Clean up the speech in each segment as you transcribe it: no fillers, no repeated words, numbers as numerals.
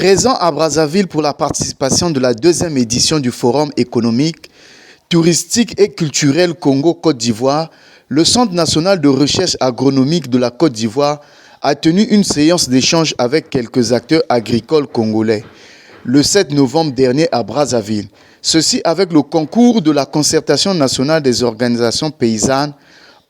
Présent à Brazzaville pour la participation de la deuxième édition du Forum économique, touristique et culturel Congo-Côte d'Ivoire, le Centre national de recherche agronomique de la Côte d'Ivoire a tenu une séance d'échange avec quelques acteurs agricoles congolais le 7 novembre dernier à Brazzaville. Ceci avec le concours de la Concertation nationale des organisations paysannes,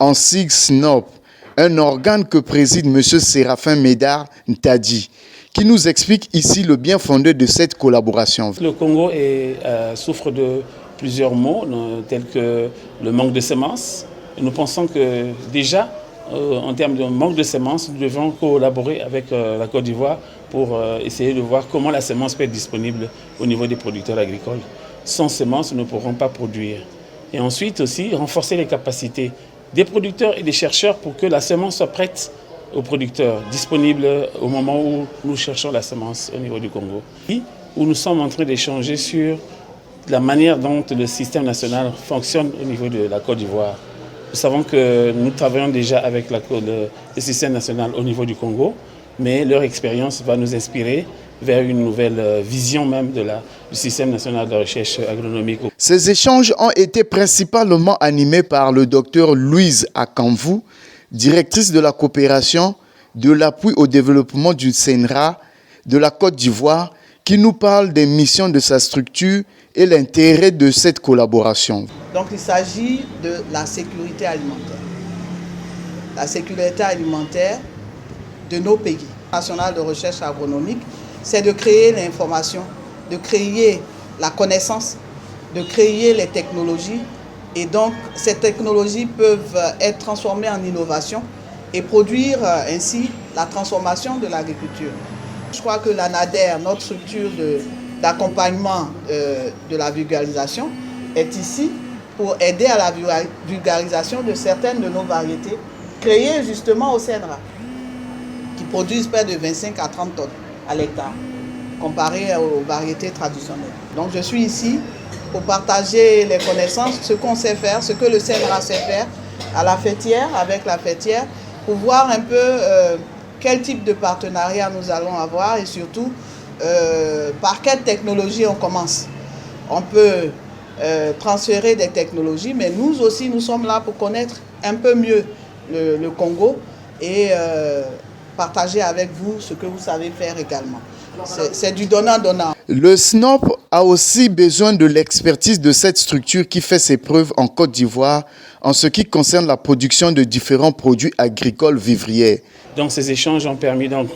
en sigle SNOP, un organe que préside M. Séraphin Médard Ntadi, qui nous explique ici le bien fondé de cette collaboration. Le Congo souffre de plusieurs maux, tels que le manque de semences. Et nous pensons que déjà, en termes de manque de semences, nous devons collaborer avec la Côte d'Ivoire pour essayer de voir comment la semence peut être disponible au niveau des producteurs agricoles. Sans semences, nous ne pourrons pas produire. Et ensuite aussi, renforcer les capacités des producteurs et des chercheurs pour que la semence soit prête aux producteurs, disponible au moment où nous cherchons la semence au niveau du Congo. Où nous sommes en train d'échanger sur la manière dont le système national fonctionne au niveau de la Côte d'Ivoire. Nous savons que nous travaillons déjà avec le système national au niveau du Congo, mais leur expérience va nous inspirer vers une nouvelle vision même du système national de recherche agronomique. Ces échanges ont été principalement animés par le docteur Louise Akamvu, directrice de la coopération, de l'appui au développement du CNRA de la Côte d'Ivoire, qui nous parle des missions de sa structure et l'intérêt de cette collaboration. Donc il s'agit de la sécurité alimentaire. La sécurité alimentaire de nos pays. National de recherche agronomique, c'est de créer l'information, de créer la connaissance, de créer les technologies. Et donc, ces technologies peuvent être transformées en innovation et produire ainsi la transformation de l'agriculture. Je crois que la NADER, notre structure d'accompagnement de la vulgarisation, est ici pour aider à la vulgarisation de certaines de nos variétés créées justement au CNRA, qui produisent près de 25 à 30 tonnes à l'hectare, comparé aux variétés traditionnelles. Donc je suis ici pour partager les connaissances, ce qu'on sait faire, ce que le CNRA sait faire à la fêtière, avec la fêtière, pour voir un peu quel type de partenariat nous allons avoir et surtout par quelle technologie on commence. On peut transférer des technologies, mais nous aussi, nous sommes là pour connaître un peu mieux le Congo et partager avec vous ce que vous savez faire également. C'est du donnant-donnant. Le SNOP a aussi besoin de l'expertise de cette structure qui fait ses preuves en Côte d'Ivoire en ce qui concerne la production de différents produits agricoles vivriers. Donc ces échanges ont permis donc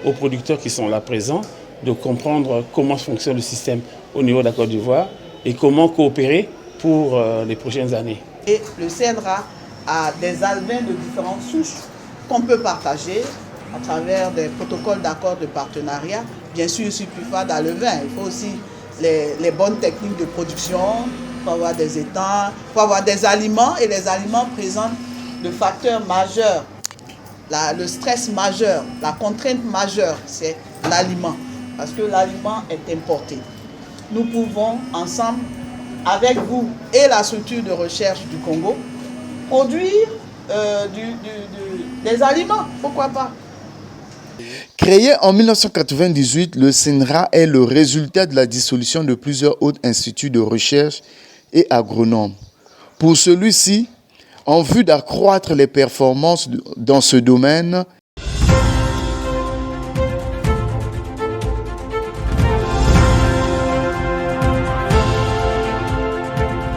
aux producteurs qui sont là présents de comprendre comment fonctionne le système au niveau de la Côte d'Ivoire et comment coopérer pour les prochaines années. Et le CNRA a des alevins de différentes souches qu'on peut partager à travers des protocoles d'accord de partenariat. Bien sûr, il ne suffit pas d'alevin, il faut aussi les bonnes techniques de production, il faut avoir des étangs, il faut avoir des aliments, et les aliments présentent le facteur majeur, le stress majeur, la contrainte majeure, c'est l'aliment, parce que l'aliment est importé. Nous pouvons ensemble, avec vous et la structure de recherche du Congo, produire des aliments, pourquoi pas. Créé en 1998, le CNRA est le résultat de la dissolution de plusieurs autres instituts de recherche et agronomes. Pour celui-ci, en vue d'accroître les performances dans ce domaine,